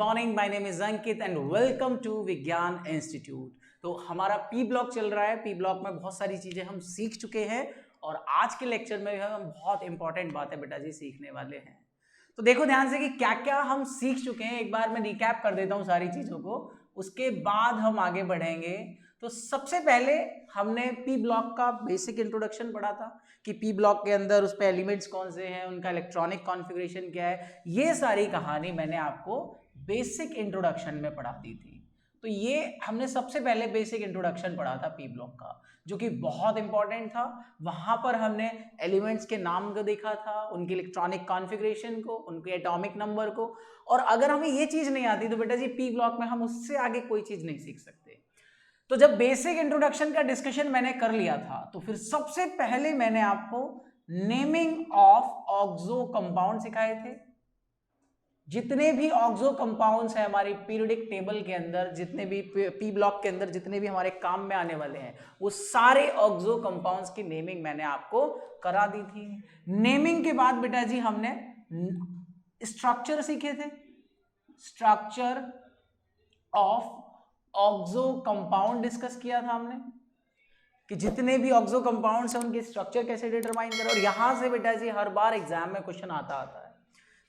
Morning, my name is Ankit and welcome to Vigyan institute. तो हमारा P block चल रहा है। पी ब्लॉक में बहुत सारी चीजें हम सीख चुके हैं और आज के लेक्चर में हम बहुत इंपॉर्टेंट बातें बेटा जी सीखने वाले हैं। तो देखो ध्यान से कि क्या क्या हम सीख चुके हैं। एक बार मैं रिकैप कर देता हूँ सारी चीजों को, उसके बाद हम आगे बढ़ेंगे। तो सबसे पहले हमने पी ब्लॉक का बेसिक इंट्रोडक्शन पढ़ा था कि पी ब्लॉक के अंदर उस पे एलिमेंट्स कौन से हैं, उनका इलेक्ट्रॉनिक कॉन्फ़िगरेशन क्या है। ये सारी कहानी मैंने आपको बेसिक इंट्रोडक्शन में पढ़ा दी थी। तो ये हमने सबसे पहले बेसिक इंट्रोडक्शन पढ़ा था पी ब्लॉक का, जो कि बहुत इंपॉर्टेंट था। वहां पर हमने एलिमेंट्स के नाम को देखा था, उनके इलेक्ट्रॉनिक कॉन्फ़िगरेशन को, उनके एटॉमिक नंबर को। और अगर हमें ये चीज नहीं आती तो बेटा जी पी ब्लॉक में हम उससे आगे कोई चीज नहीं सीख सकते। तो जब बेसिक इंट्रोडक्शन का डिस्कशन मैंने कर लिया था तो फिर सबसे पहले मैंने आपको नेमिंग ऑफ ऑक्सो कंपाउंड सिखाए थे। जितने भी ऑक्सो कंपाउंड्स हैं हमारी पीरियोडिक टेबल के अंदर, जितने भी पी ब्लॉक के अंदर जितने भी हमारे काम में आने वाले हैं, वो सारे ऑक्सो कंपाउंड्स की नेमिंग मैंने आपको करा दी थी। नेमिंग के बाद बेटा जी हमने स्ट्रक्चर सीखे थे। Structure of oxo compound discuss किया था हमने कि जितने भी ऑक्सो कंपाउंड्स हैं उनके स्ट्रक्चर कैसे डिटरमाइन करें। और यहां से बेटा जी हर बार एग्जाम में क्वेश्चन आता है।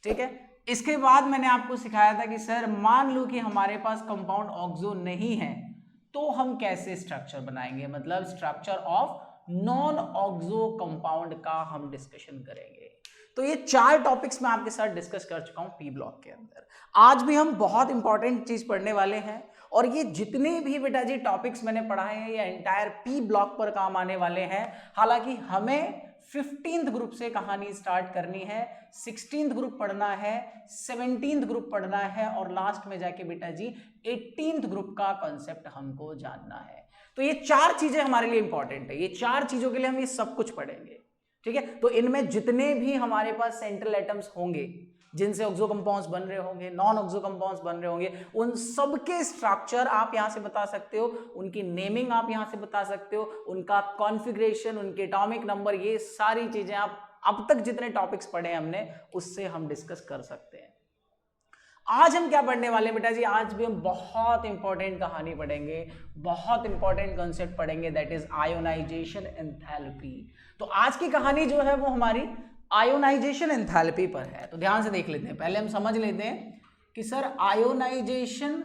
ठीक है। इसके बाद मैंने आपको सिखाया था कि सर मान लो कि हमारे पास कंपाउंड ऑक्सो नहीं है तो हम कैसे स्ट्रक्चर बनाएंगे, मतलब structure of non oxo compound का हम डिस्कशन करेंगे। तो ये 4 टॉपिक्स मैं आपके साथ डिस्कस कर चुका हूं पी ब्लॉक के अंदर। आज भी हम बहुत इंपॉर्टेंट चीज पढ़ने वाले हैं और ये जितने भी बेटा जी टॉपिक्स मैंने पढ़ाए हैं ये एंटायर पी ब्लॉक पर काम आने वाले हैं। हालांकि हमें 15th ग्रुप से कहानी स्टार्ट करनी है, 16th ग्रुप पढ़ना है, 17th ग्रुप पढ़ना है और लास्ट में जाके बेटा जी 18th ग्रुप का कॉन्सेप्ट हमको जानना है। तो ये 4 चीजें हमारे लिए इंपॉर्टेंट है। ये 4 चीजों के लिए हम ये सब कुछ पढ़ेंगे। ठीक है। तो इनमें जितने भी हमारे पास सेंट्रल एटम्स होंगे जिनसे ऑक्सो कंपाउंड्स बन रहे होंगे, नॉन ऑक्सो कंपाउंड्स बन रहे होंगे, उन सबके स्ट्रक्चर आप यहां से बता सकते हो, उनकी नेमिंग आप यहां से बता सकते हो, उनका कॉन्फ़िगरेशन, उनके एटॉमिक नंबर, ये सारी चीजें आप अब तक जितने टॉपिक्स पढ़े हमने उससे हम डिस्कस कर सकते हैं। आज हम क्या पढ़ने वाले हैं बेटा जी? आज भी हम बहुत इंपॉर्टेंट कहानी पढ़ेंगे, बहुत इंपॉर्टेंट कॉन्सेप्ट पढ़ेंगे, दैट इज आयोनाइजेशन एंथैल्पी। तो आज की कहानी जो है वो हमारी आयोनाइजेशन एंथैल्पी पर है। तो ध्यान से देख लेते हैं, पहले हम समझ लेते हैं कि सर आयोनाइजेशन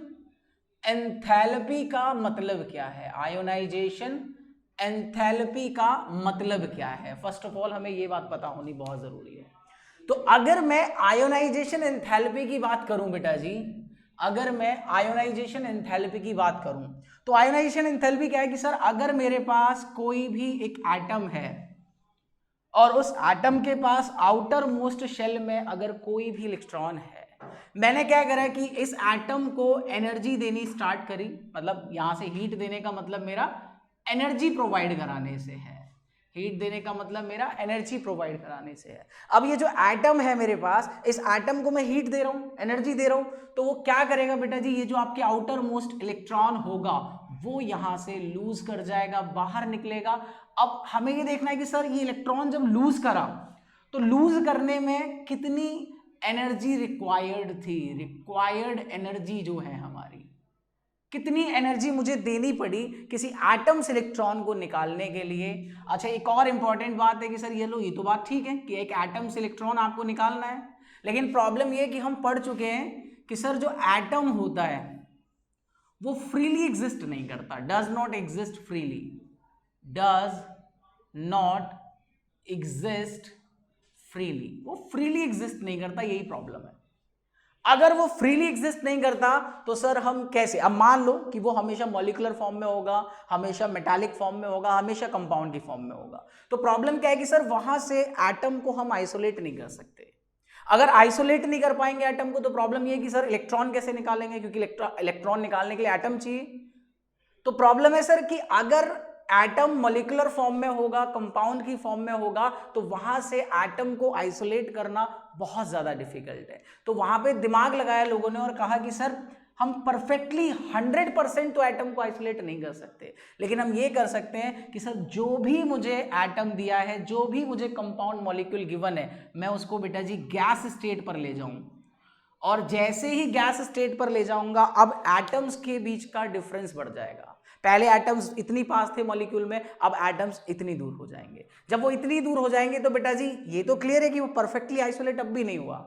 एंथैल्पी का मतलब क्या है। आयोनाइजेशन एंथैल्पी का मतलब क्या है, फर्स्ट ऑफ ऑल हमें ये बात पता होनी बहुत जरूरी है। तो अगर मैं आयोनाइजेशन एंथैल्पी की बात करूं बेटा जी, अगर मैं आयोनाइजेशन एंथैल्पी की बात करूं तो आयोनाइजेशन एंथैल्पी क्या है कि सर अगर मेरे पास कोई भी एक एटम है और उस एटम के पास आउटर मोस्ट शेल में अगर कोई भी इलेक्ट्रॉन है, मैंने क्या करा कि इस एटम को एनर्जी देनी स्टार्ट करी, मतलब यहां से हीट देने का मतलब मेरा एनर्जी प्रोवाइड कराने से है। हीट देने का मतलब मेरा एनर्जी प्रोवाइड कराने से है। अब ये जो एटम है मेरे पास, इस एटम को मैं हीट दे रहा हूं, एनर्जी दे रहा हूं, तो वो क्या करेगा बेटा जी, ये जो आपके आउटर मोस्ट इलेक्ट्रॉन होगा वो यहां से लूज कर जाएगा, बाहर निकलेगा। अब हमें ये देखना है कि सर ये इलेक्ट्रॉन जब लूज करा तो लूज करने में कितनी एनर्जी रिक्वायर्ड थी। रिक्वायर्ड एनर्जी जो है हमारी, कितनी एनर्जी मुझे देनी पड़ी किसी एटम से इलेक्ट्रॉन को निकालने के लिए। अच्छा, एक और इंपॉर्टेंट बात है कि सर ये लो, ये तो बात ठीक है कि एक एटम से इलेक्ट्रॉन आपको निकालना है, लेकिन प्रॉब्लम ये है कि हम पढ़ चुके हैं कि सर जो एटम होता है वो फ्रीली एग्जिस्ट नहीं करता, does not exist freely, does not exist freely, वो फ्रीली एग्जिस्ट नहीं करता, यही प्रॉब्लम है। अगर वो फ्रीली एग्जिस्ट नहीं करता तो सर हम कैसे, अब मान लो कि वो हमेशा मॉलिक्यूलर फॉर्म में होगा, हमेशा मेटालिक फॉर्म में होगा, हमेशा कंपाउंड की फॉर्म में होगा, तो प्रॉब्लम क्या है कि सर वहां से एटम को हम आइसोलेट नहीं कर सकते। अगर आइसोलेट नहीं कर पाएंगे एटम को तो प्रॉब्लम ये है कि सर इलेक्ट्रॉन कैसे निकालेंगे, क्योंकि इलेक्ट्रॉन निकालने के लिए एटम चाहिए। तो प्रॉब्लम है सर कि अगर एटम मॉलिक्यूलर फॉर्म में होगा, कंपाउंड की फॉर्म में होगा, तो वहां से एटम को आइसोलेट करना बहुत ज्यादा डिफिकल्ट है। तो वहां पे दिमाग लगाया लोगों ने और कहा कि सर हम परफेक्टली 100% तो एटम को आइसोलेट नहीं कर सकते, लेकिन हम ये कर सकते हैं कि सर जो भी मुझे एटम दिया है, जो भी मुझे कंपाउंड मॉलिक्यूल गिवन है, मैं उसको बेटा जी गैस स्टेट पर ले जाऊं और जैसे ही गैस स्टेट पर ले जाऊंगा अब एटम्स के बीच का डिफरेंस बढ़ जाएगा। पहले एटम्स इतनी पास थे मॉलिक्यूल में, अब एटम्स इतनी दूर हो जाएंगे। जब वो इतनी दूर हो जाएंगे तो बेटा जी ये तो क्लियर है कि वो परफेक्टली आइसोलेट अब भी नहीं हुआ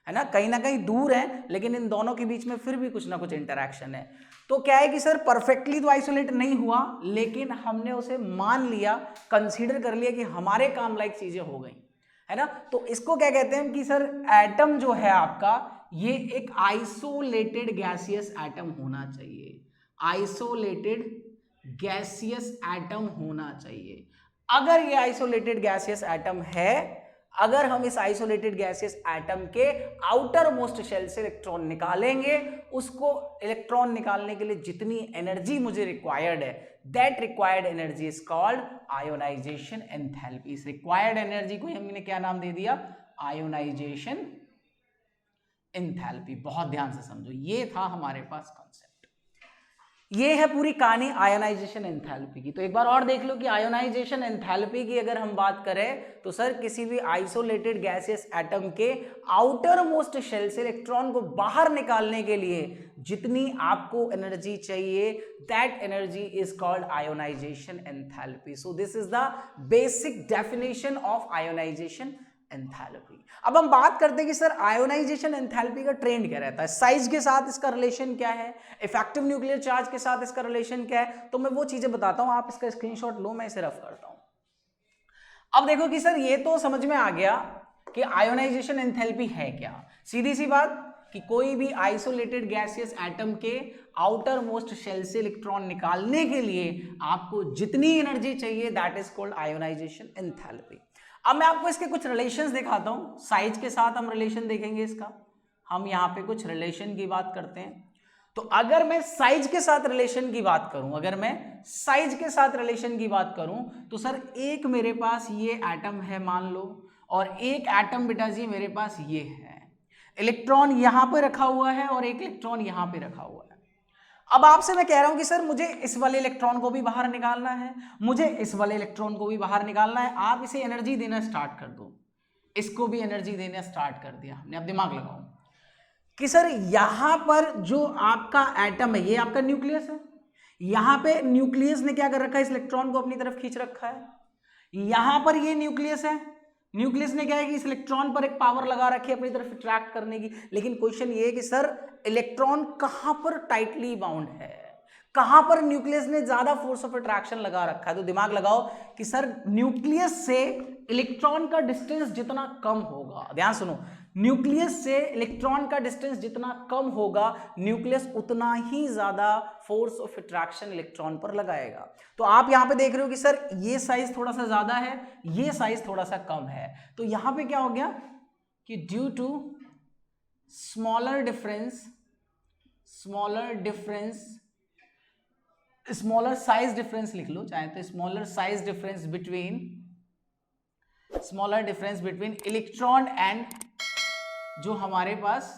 है ना कहीं दूर है, लेकिन इन दोनों के बीच में फिर भी कुछ ना कुछ इंटरैक्शन है। तो क्या है कि सर परफेक्टली तो आइसोलेट नहीं हुआ, लेकिन हमने उसे मान लिया, कंसीडर कर लिया कि हमारे काम लायक चीजें हो गई, है ना। तो इसको क्या कहते हैं कि सर एटम जो है आपका ये एक आइसोलेटेड गैसियस एटम होना चाहिए, आइसोलेटेड गैसियस एटम होना चाहिए। अगर ये आइसोलेटेड गैसियस एटम है, अगर हम इस आइसोलेटेड गैसियस एटम के आउटर मोस्ट शेल से इलेक्ट्रॉन निकालेंगे, उसको इलेक्ट्रॉन निकालने के लिए जितनी एनर्जी मुझे रिक्वायर्ड है, that required energy is called ionisation enthalpy. इस रिक्वायर्ड एनर्जी को हमने क्या नाम दे दिया? Ionisation enthalpy. बहुत ध्यान से समझो, ये था हमारे पास कॉन्सेप्ट। ये है पूरी कहानी आयोनाइजेशन एंथैल्पी की। तो एक बार और देख लो कि आयोनाइजेशन एंथैल्पी की अगर हम बात करें तो सर किसी भी आइसोलेटेड गैसियस एटम के आउटर मोस्ट शेल से इलेक्ट्रॉन को बाहर निकालने के लिए जितनी आपको एनर्जी चाहिए, that energy is called ionisation enthalpy. So this is the basic definition of ionisation enthalpy. अब हम बात करते हैं कि सर आयोनाइजेशन एंथैल्पी का ट्रेंड क्या रहता है, साइज के साथ इसका रिलेशन क्या है, इफेक्टिव न्यूक्लियर चार्ज के साथ इसका रिलेशन क्या है। तो मैं वो चीजें बताता हूं, आप इसका स्क्रीनशॉट लो, मैं इसे रफ करता हूं। अब देखो कि सर ये तो समझ में आ गया कि आयोनाइजेशन एंथैल्पी है क्या। सीधी सी बात कि कोई भी आइसोलेटेड गैसियस एटम के आउटर मोस्ट शेल से इलेक्ट्रॉन निकालने के लिए आपको जितनी एनर्जी चाहिए, that is called ionisation enthalpy. अब मैं आपको इसके कुछ रिलेशंस दिखाता हूं, साइज के साथ हम रिलेशन देखेंगे इसका। हम यहां पे कुछ रिलेशन की बात करते हैं। तो अगर मैं साइज के साथ रिलेशन की बात करूं, अगर मैं साइज के साथ रिलेशन की बात करूं तो सर एक मेरे पास ये एटम है मान लो, और एक एटम बेटा जी मेरे पास ये है। इलेक्ट्रॉन यहां पे रखा हुआ है और एक इलेक्ट्रॉन यहां पे रखा हुआ है। अब आपसे मैं कह रहा हूं कि सर मुझे इस वाले इलेक्ट्रॉन को भी बाहर निकालना है, मुझे इस वाले इलेक्ट्रॉन को भी बाहर निकालना है। आप इसे एनर्जी देना स्टार्ट कर दो, इसको भी एनर्जी देना स्टार्ट कर दिया हमने। अब दिमाग लगाओ कि सर यहां पर जो आपका एटम है, ये आपका न्यूक्लियस है, यहां पे न्यूक्लियस ने क्या कर रखा है, इस इलेक्ट्रॉन को अपनी तरफ खींच रखा है। यहां पर ये न्यूक्लियस है, न्यूक्लियस ने क्या है कि इस इलेक्ट्रॉन पर एक पावर लगा रखी है अपनी तरफ अट्रैक्ट करने की। लेकिन क्वेश्चन ये है कि सर इलेक्ट्रॉन कहां पर टाइटली बाउंड है, कहां पर न्यूक्लियस ने ज्यादा फोर्स ऑफ अट्रैक्शन लगा रखा है। तो दिमाग लगाओ कि सर न्यूक्लियस से इलेक्ट्रॉन का डिस्टेंस जितना कम होगा, ध्यान सुनो, न्यूक्लियस से इलेक्ट्रॉन का डिस्टेंस जितना कम होगा, न्यूक्लियस उतना ही ज्यादा फोर्स ऑफ अट्रैक्शन इलेक्ट्रॉन पर लगाएगा। तो आप यहां पे देख रहे हो कि सर ये साइज थोड़ा सा ज्यादा है, ये साइज थोड़ा सा कम है। तो यहां पे क्या हो गया कि due to smaller difference, smaller size difference लिख लो चाहे तो, smaller size difference between electron and जो हमारे पास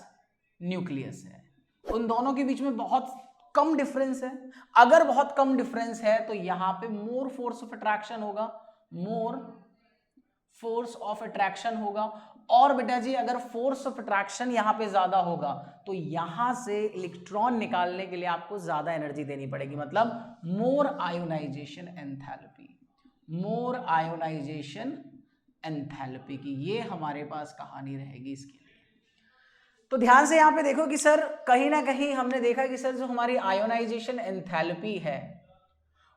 न्यूक्लियस है, उन दोनों के बीच में बहुत कम डिफरेंस है। अगर बहुत कम डिफरेंस है तो यहां पे मोर फोर्स ऑफ अट्रैक्शन होगा, मोर फोर्स ऑफ अट्रैक्शन होगा। और बेटा जी अगर फोर्स ऑफ अट्रैक्शन यहां पे ज्यादा होगा तो यहां से इलेक्ट्रॉन निकालने के लिए आपको ज्यादा एनर्जी देनी पड़ेगी, मतलब मोर आयोनाइजेशन एंथैल्पी, मोर आयोनाइजेशन एंथैल्पी की ये हमारे पास कहानी रहेगी इसके लिए। तो ध्यान से यहां पे देखो कि सर कहीं ना कहीं हमने देखा कि सर जो हमारी आयोनाइजेशन एंथैल्पी है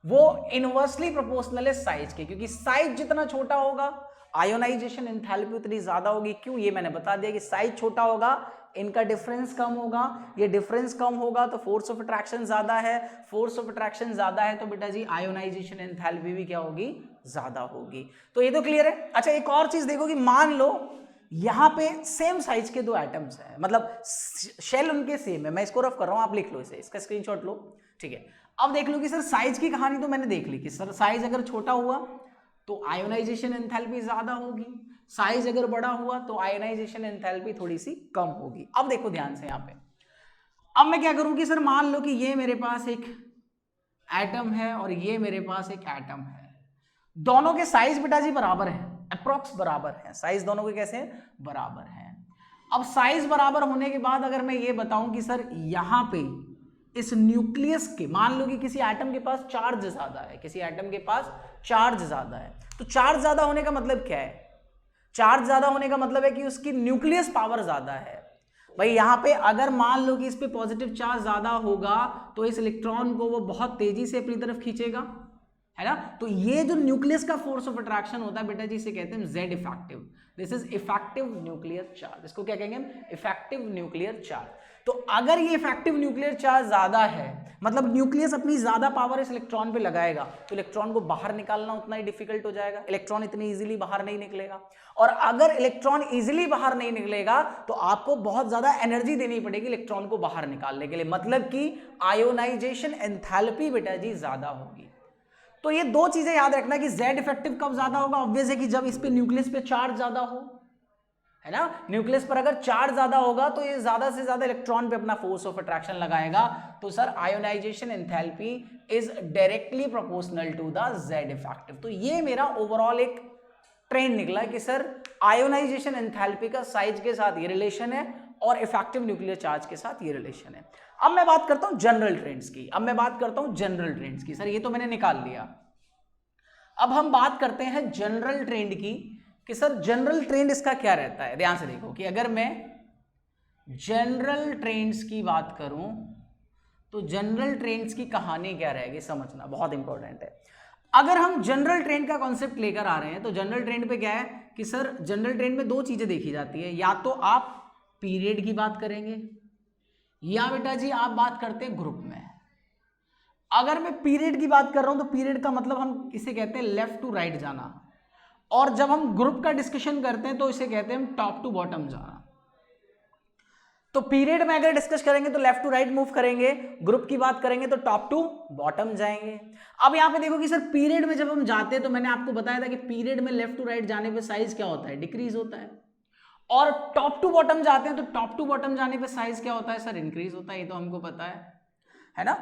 वो इनवर्सली प्रोपोर्शनल है साइज के, क्योंकि साइज जितना छोटा होगा आयोनाइजेशन एंथैल्पी उतनी ज्यादा होगी। क्यों, ये मैंने बता दिया कि साइज छोटा होगा, इनका डिफरेंस कम होगा, ये डिफरेंस कम होगा तो फोर्स ऑफ अट्रैक्शन ज्यादा है, फोर्स ऑफ अट्रैक्शन ज्यादा है तो बेटा जी आयोनाइजेशन एंथैल्पी भी क्या होगी, ज्यादा होगी। तो ये तो क्लियर है। अच्छा एक और चीज देखो कि मान लो यहां पे सेम साइज के दो एटम्स हैं, मतलब शेल उनके सेम है, मैं इसको रफ कर रहा हूं, आप लिख लो इसे, इसका स्क्रीनशॉट लो, ठीक है। अब देख लो कि सर साइज की कहानी तो मैंने देख ली कि सर साइज अगर छोटा हुआ तो आयोनाइजेशन एंथैल्पी ज्यादा होगी, साइज अगर बड़ा हुआ तो आयोनाइजेशन एंथैल्पी थोड़ी सी कम होगी। अब देखो ध्यान से यहां पे, अब मैं क्या करूं कि सर मान लो कि ये मेरे पास एक एटम है और ये मेरे पास एक एटम है, दोनों के साइज बेटा जी बराबर है, अप्रॉक्स बराबर है, साइज दोनों के कैसे हैं, बराबर हैं। अब साइज बराबर होने के बाद अगर मैं ये बताऊं कि सर यहां पे इस न्यूक्लियस के, मान लो कि किसी एटम के पास चार्ज ज्यादा है, किसी एटम के पास चार्ज ज्यादा है, तो चार्ज ज्यादा होने का मतलब क्या है? चार्ज ज्यादा होने का मतलब है कि उसकी न्यूक्लियस पावर ज्यादा है। भाई यहां पे अगर मान लो कि इस पे पॉजिटिव चार्ज ज्यादा होगा तो इस इलेक्ट्रॉन को वो बहुत तेजी से अपनी तरफ खींचेगा, है ना। तो ये जो न्यूक्लियस का फोर्स ऑफ अट्रैक्शन होता है बेटा जी, इसे कहते हैं Z effective. This is effective nuclear charge. इसको क्या कहेंगे हम? Effective nuclear charge. तो अगर ये इफेक्टिव न्यूक्लियर चार्ज ज्यादा है, मतलब न्यूक्लियस अपनी ज्यादा पावर इस इलेक्ट्रॉन पे लगाएगा, तो इलेक्ट्रॉन को बाहर निकालना उतना ही डिफिकल्ट हो जाएगा, इलेक्ट्रॉन इतनी इजीली बाहर नहीं निकलेगा। और अगर इलेक्ट्रॉन इजीली बाहर नहीं निकलेगा तो आपको बहुत ज्यादा एनर्जी देनी पड़ेगी इलेक्ट्रॉन को बाहर निकालने के लिए, मतलब कि आयोनाइजेशन एंथैल्पी बेटा जी ज्यादा होगी। तो ये दो चीजें याद रखना कि जेड इफेक्टिव कब ज्यादा होगा, ऑब्वियस है कि जब इस पे न्यूक्लियस पे चार्ज ज्यादा हो, है ना। न्यूक्लियस पर अगर चार्ज ज्यादा होगा तो ये ज्यादा से ज्यादा इलेक्ट्रॉन पे अपना फोर्स ऑफ अट्रैक्शन लगाएगा। तो sir ionization enthalpy is directly proportional to the Z effective. तो ये मेरा ओवरऑल एक ट्रेंड निकला कि सर आयोनाइजेशन एंथैल्पी का साइज के साथ ये रिलेशन है और इफेक्टिव न्यूक्लियर चार्ज के साथ ये रिलेशन है। अब मैं बात करता हूं जनरल ट्रेंड्स की, जनरल ट्रेंड्स की। सर ये तो मैंने निकाल लिया, अब हम बात करते हैं जनरल ट्रेंड की कि सर जनरल ट्रेंड इसका क्या रहता है। ध्यान से देखो कि अगर मैं जनरल ट्रेंड्स की बात करूं तो जनरल ट्रेंड्स की कहानी क्या रहेगी, समझना बहुत इंपॉर्टेंट है। अगर हम जनरल ट्रेंड का कॉन्सेप्ट लेकर आ रहे हैं तो जनरल ट्रेंड पे क्या है कि सर जनरल ट्रेंड में दो चीजें देखी जाती है, या तो आप पीरियड की बात करेंगे या बेटा जी आप बात करते हैं ग्रुप में। अगर मैं पीरियड की बात कर रहा हूं तो पीरियड का मतलब हम इसे कहते हैं लेफ्ट टू राइट जाना, और जब हम ग्रुप का डिस्कशन करते हैं तो इसे कहते हैं हम टॉप टू बॉटम जाना। तो पीरियड में अगर डिस्कस करेंगे तो लेफ्ट टू राइट मूव करेंगे, ग्रुप की बात करेंगे तो टॉप टू बॉटम जाएंगे। अब यहां पे देखो कि सर पीरियड में जब हम जाते हैं तो मैंने आपको बताया था कि पीरियड में लेफ्ट टू राइट जाने पे साइज क्या होता है, डिक्रीज होता है, और टॉप टू बॉटम जाते हैं तो टॉप टू बॉटम जाने पे साइज क्या होता है सर, इंक्रीज होता है। ये तो हमको पता है ना।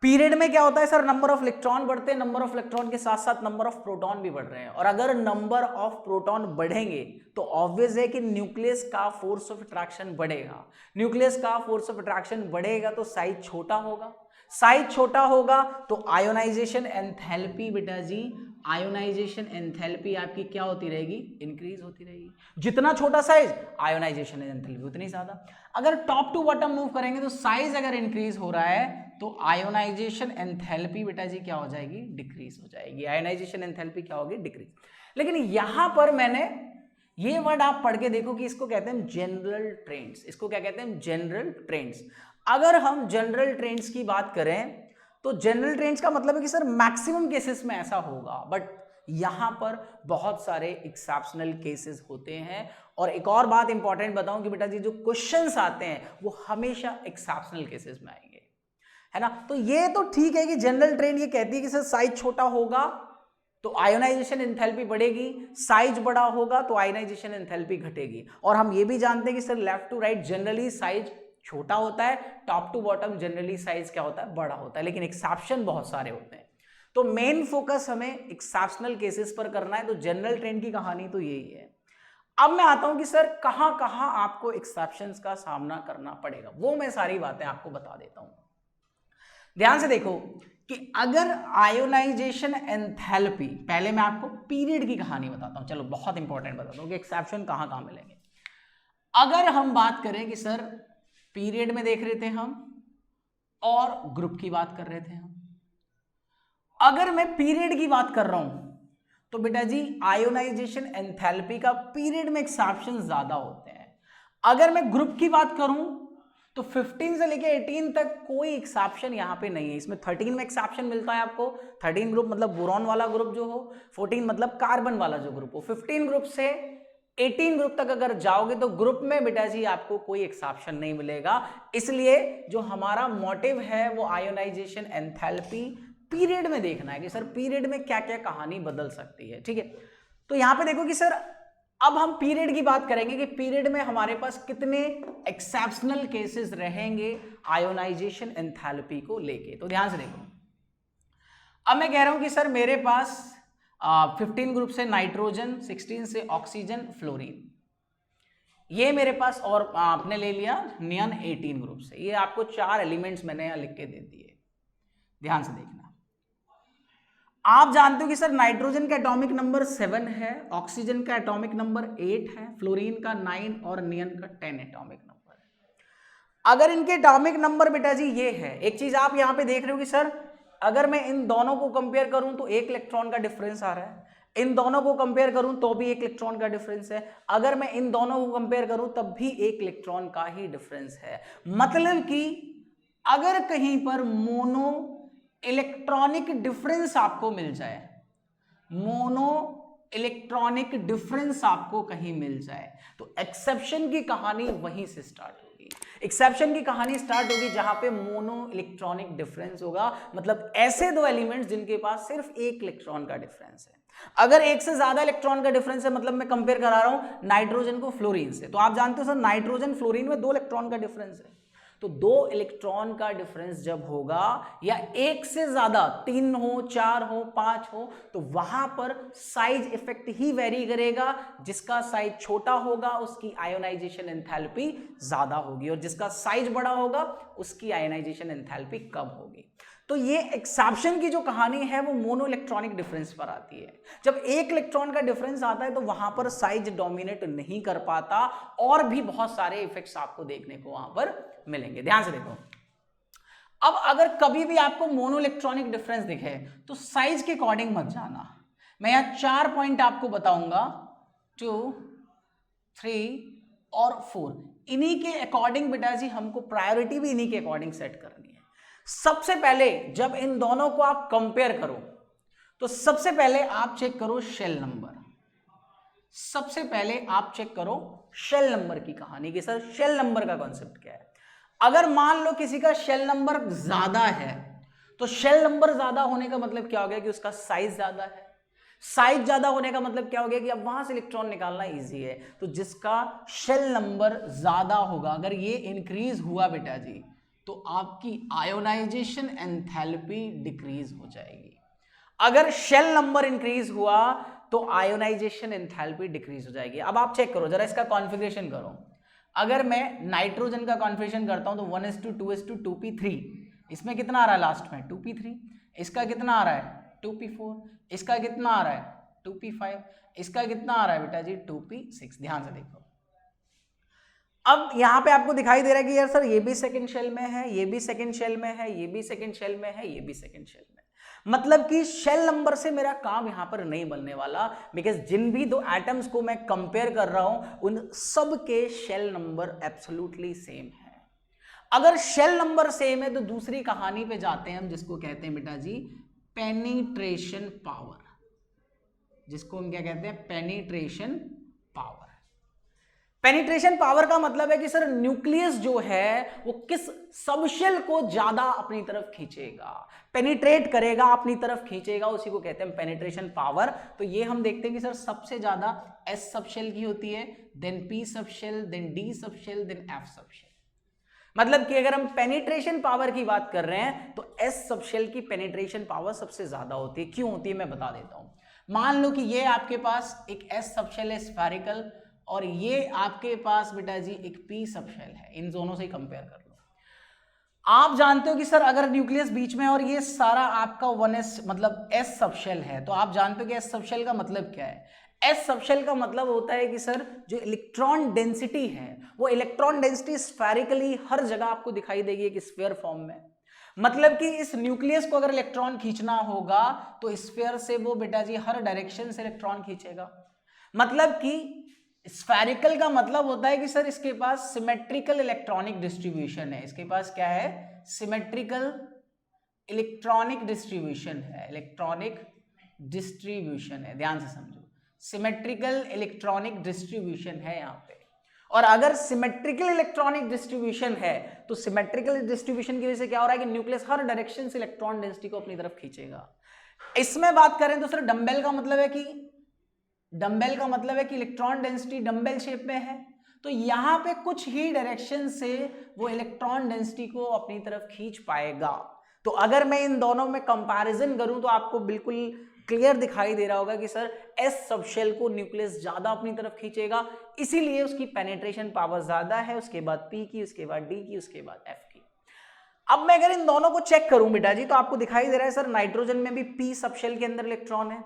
पीरियड में क्या होता है सर, नंबर ऑफ इलेक्ट्रॉन बढ़ते हैं, नंबर ऑफ इलेक्ट्रॉन के साथ साथ नंबर ऑफ प्रोटॉन भी बढ़ रहे हैं, और अगर नंबर ऑफ प्रोटॉन बढ़ेंगे तो ऑब्वियस है कि न्यूक्लियस का फोर्स ऑफ अट्रैक्शन बढ़ेगा। न्यूक्लियस का फोर्स ऑफ अट्रैक्शन बढ़ेगा तो साइज छोटा होगा, साइज छोटा होगा तो आयोनाइजेशन एंथैल्पी बेटा जी, आयोनाइजेशन एंथैल्पी आपकी क्या होती रहेगी, इंक्रीज होती रहेगी। जितना छोटा साइज आयोनाइजेशन एंथैल्पी उतनी ज्यादा। अगर टॉप टू बॉटम मूव करेंगे तो साइज अगर इंक्रीज हो रहा है तो आयोनाइजेशन एंथैल्पी बेटा जी क्या हो जाएगी, डिक्रीज हो जाएगी। आयोनाइजेशन एंथैल्पी क्या होगी, डिक्रीज। लेकिन यहां पर मैंने ये वर्ड आप पढ़ के देखो कि इसको कहते हैं जनरल ट्रेंड्स। इसको क्या कहते हैं, जनरल ट्रेंड्स। अगर हम जनरल ट्रेंड्स की बात करें तो जनरल ट्रेंड्स का मतलब है कि सर मैक्सिमम केसेस में ऐसा होगा, बट यहां पर बहुत सारे एक्सेप्शनल केसेस होते हैं। और एक और बात इंपॉर्टेंट बताऊं कि बेटा जी जो क्वेश्चंस आते हैं वो हमेशा एक्सेप्शनल केसेस में आएंगे, है ना। तो ये तो ठीक है कि जनरल ट्रेंड ये कहती है कि सर साइज छोटा होगा तो आयोनाइजेशन एंथैल्पी बढ़ेगी, साइज बड़ा होगा तो आयोनाइजेशन एंथैल्पी घटेगी। और हम ये भी जानते हैं कि sir left to right generally size छोटा होता है, top to bottom generally size क्या होता है, बड़ा होता है, लेकिन एक्सेप्शन बहुत सारे होते हैं। तो मेन फोकस हमें एक्सेप्शनल केसेस पर करना है। तो जनरल ट्रेंड की कहानी तो यही है। अब मैं आता हूं कि सर कहां कहां आपको एक्सेप्शंस का सामना करना पड़ेगा, वो मैं सारी बातें आपको बता देता हूं। ध्यान से देखो कि अगर आयोनाइजेशन एंथैल्पी, पहले मैं आपको पीरियड की कहानी बताता हूं, चलो बहुत इंपॉर्टेंट बताता हूं कि एक्सेप्शन कहां कहां मिलेंगे। अगर हम बात करें कि सर पीरियड में देख रहे थे हम और ग्रुप की बात कर रहे थे हम, अगर मैं पीरियड की बात कर रहा हूं तो बेटा जी आयोनाइजेशन एंथैल्पी का पीरियड में एक्सेप्शन ज्यादा होते हैं। अगर मैं ग्रुप की बात करूं तो 15 से लेके 18 तक कोई एक्सेप्शन यहां पे नहीं है। इसमें 13 में एक्सेप्शन मिलता है आपको, 13 ग्रुप मतलब बोरॉन वाला ग्रुप जो हो, 14 मतलब कार्बन वाला जो ग्रुप हो। 15 ग्रुप से 18 ग्रुप तक अगर जाओगे तो ग्रुप में बेटा जी आपको कोई एक्सेप्शन नहीं मिलेगा। इसलिए जो हमारा मोटिव है वो आयोनाइजेशन एंथैल्पी पीरियड में देखना है कि सर पीरियड में क्या क्या कहानी बदल सकती है, ठीक है। तो यहां पे देखो कि सर अब हम पीरियड की बात करेंगे कि पीरियड में हमारे पास कितने एक्सेप्शनल केसेस रहेंगे आयोनाइजेशन एंथैल्पी को लेके। तो ध्यान से देखो, अब मैं कह रहा हूं कि सर मेरे पास 15 ग्रुप से नाइट्रोजन, 16 से ऑक्सीजन, फ्लोरीन, ये मेरे पास, और आपने ले लिया नियन 18 ग्रुप से। ये आपको 4 एलिमेंट्स मैंने यहाँ लिख के दे दिए, ध्यान से देखना। आप जानते हो कि सर नाइट्रोजन का एटॉमिक नंबर 7 है, ऑक्सीजन का एटॉमिक नंबर 8 है, फ्लोरीन का 9 और नियन का 10 एटॉमिक नंबर है। अगर इनके एटॉमिक नंबर बेटा जी ये है, एक चीज आप यहां पे देख रहे हो कि सर अगर मैं इन दोनों को कंपेयर करूं तो 1 इलेक्ट्रॉन का डिफरेंस आ रहा है, इन दोनों को कंपेयर करूं तो भी 1 इलेक्ट्रॉन का डिफरेंस है, अगर मैं इन दोनों को कंपेयर करूं तब भी 1 इलेक्ट्रॉन का ही डिफरेंस है। मतलब कि अगर कहीं पर मोनो इलेक्ट्रॉनिक डिफरेंस आपको मिल जाए, मोनो इलेक्ट्रॉनिक डिफरेंस आपको कहीं मिल जाए, तो एक्सेप्शन की कहानी वहीं से स्टार्ट होगी। एक्सेप्शन की कहानी स्टार्ट होगी जहां पे मोनो इलेक्ट्रॉनिक डिफरेंस होगा, मतलब ऐसे दो एलिमेंट्स जिनके पास सिर्फ 1 इलेक्ट्रॉन का डिफरेंस है। अगर एक से ज्यादा इलेक्ट्रॉन का डिफरेंस है, मतलब मैं कंपेयर करा रहा हूं नाइट्रोजन को फ्लोरीन से, तो आप जानते हो सर नाइट्रोजन फ्लोरीन में 2 इलेक्ट्रॉन का डिफरेंस है, तो 2 इलेक्ट्रॉन का डिफरेंस जब होगा या एक से ज्यादा 3 हो, 4 हो, 5 हो, तो वहां पर साइज इफेक्ट ही वेरी करेगा। जिसका साइज छोटा होगा उसकी आयोनाइजेशन एंथैल्पी ज्यादा होगी, और जिसका साइज बड़ा होगा उसकी आयोनाइजेशन एंथैल्पी कम होगी। तो ये एक्सेप्शन की जो कहानी है वो मोनो इलेक्ट्रॉनिक डिफरेंस पर आती है। जब 1 इलेक्ट्रॉन का डिफरेंस आता है तो वहां पर साइज डोमिनेट नहीं कर पाता, और भी बहुत सारे इफेक्ट्स आपको देखने को वहां पर मिलेंगे। ध्यान से देखो, अब अगर कभी भी आपको मोनो इलेक्ट्रॉनिक डिफरेंस दिखे तो साइज के अकॉर्डिंग मत जाना। मैं यहां 4 पॉइंट आपको बताऊंगा, 2, 3 और 4। इन्हीं के अकॉर्डिंग बेटा जी हमको प्रायोरिटी भी इन्हीं के अकॉर्डिंग सेट करनी है। सबसे पहले जब इन दोनों को आप कंपेयर करो तो सबसे पहले आप चेक करो शेल नंबर। सबसे पहले आप चेक करो शेल नंबर की कहानी कि सर शेल नंबर का कॉन्सेप्ट क्या है। अगर मान लो किसी का शेल नंबर ज्यादा है, तो शेल नंबर ज्यादा होने का मतलब क्या हो गया कि उसका साइज ज्यादा है। साइज ज्यादा होने का मतलब क्या हो गया कि अब वहां से इलेक्ट्रॉन निकालना इजी है। तो जिसका शेल नंबर ज्यादा होगा, अगर ये इंक्रीज हुआ बेटा जी, तो आपकी आयोनाइजेशन एंथैल्पी डिक्रीज हो जाएगी। अगर शेल नंबर इंक्रीज हुआ तो आयोनाइजेशन एंथैल्पी डिक्रीज हो जाएगी। अब आप चेक करो जरा, इसका कॉन्फ़िगरेशन करो। अगर मैं नाइट्रोजन का कॉन्फ़िगरेशन करता हूं तो 1:2:2 2p3, इसमें कितना आ रहा है लास्ट में 2p3, इसका कितना आ रहा है 2p4, इसका कितना आ रहा है 2p5, इसका कितना आ रहा है बेटा जी 2p6। ध्यान से देखो, अब यहां पे आपको दिखाई दे रहा है कि यार सर ये भी सेकंड शेल में है, ये भी सेकंड शेल में है, ये भी सेकंड शेल में है, ये भी सेकंड शेल में है। मतलब कि शेल नंबर से मेरा काम यहां पर नहीं बनने वाला, बिकॉज जिन भी 2 एटम्स को मैं कंपेयर कर रहा हूं उन सब के शेल नंबर एब्सोल्युटली सेम है। अगर शेल नंबर सेम है तो दूसरी कहानी पे जाते हैं हम, जिसको कहते हैं बेटा जी पेनिट्रेशन पावर, जिसको हम क्या कहते हैं पेनिट्रेशन पावर। पेनिट्रेशन पावर का मतलब है कि सर न्यूक्लियस जो है वो किस सबशेल को ज्यादा अपनी तरफ खींचेगा, पेनिट्रेट करेगा, अपनी तरफ खींचेगा, उसी को कहते हैं पेनिट्रेशन पावर। तो ये हम देखते हैं कि सर सबसे ज्यादा एस सबशेल की होती है, then P subshell, then D subshell, then F subshell. मतलब कि अगर हम पेनिट्रेशन पावर की बात कर रहे हैं तो एस सबशेल की पेनिट्रेशन पावर सबसे ज्यादा होती है। क्यों होती है मैं बता देता हूं। मान लो कि ये आपके पास एक एस सबशेल है स्फेरिकल, और ये आपके पास बेटा जी एक पी सबशेल है, इन दोनों से कंपेयर कर लो। आप जानते हो कि सर अगर न्यूक्लियस बीच में और ये सारा आपका 1s मतलब एस सबशेल है, तो आप जानते हो कि एस सबशेल का मतलब क्या है। एस सबशेल का मतलब होता है कि सर जो इलेक्ट्रॉन डेंसिटी है वो इलेक्ट्रॉन डेंसिटी स्फेरिकली हर जगह आपको दिखाई देगी एक स्फीयर फॉर्म में। मतलब कि इस न्यूक्लियस को अगर इलेक्ट्रॉन खींचना होगा तो स्फीयर से वो बेटा जी हर डायरेक्शन से इलेक्ट्रॉन खींचेगा। मतलब कि स्फेरिकल का मतलब होता है कि सर इसके पास सिमेट्रिकल इलेक्ट्रॉनिक डिस्ट्रीब्यूशन है। इसके पास क्या है सिमेट्रिकल इलेक्ट्रॉनिक डिस्ट्रीब्यूशन है, इलेक्ट्रॉनिक डिस्ट्रीब्यूशन है, ध्यान से समझो, सिमेट्रिकल इलेक्ट्रॉनिक डिस्ट्रीब्यूशन है यहां पे। और अगर सिमेट्रिकल इलेक्ट्रॉनिक डिस्ट्रीब्यूशन है तो सिमेट्रिकल डिस्ट्रीब्यूशन की वजह से क्या हो रहा है कि न्यूक्लियस हर डायरेक्शन से इलेक्ट्रॉन डेंसिटी को अपनी तरफ खींचेगा। इसमें बात करें तो सर डंबेल का मतलब है कि डंबेल का मतलब है कि इलेक्ट्रॉन डेंसिटी डंबेल शेप में है, तो यहां पे कुछ ही डायरेक्शन से वो इलेक्ट्रॉन डेंसिटी को अपनी तरफ खींच पाएगा। तो अगर मैं इन दोनों में कंपैरिजन करूं तो आपको बिल्कुल क्लियर दिखाई दे रहा होगा कि सर एस सब शेल को न्यूक्लियस ज्यादा अपनी तरफ खींचेगा, इसीलिए उसकी पेनिट्रेशन पावर ज्यादा है, उसके बाद पी की, उसके बाद डी की, उसके बाद एफ की। अब मैं अगर इन दोनों को चेक करूं बेटा जी, तो आपको दिखाई दे रहा है सर नाइट्रोजन में भी पी सब शेल के अंदर इलेक्ट्रॉन है,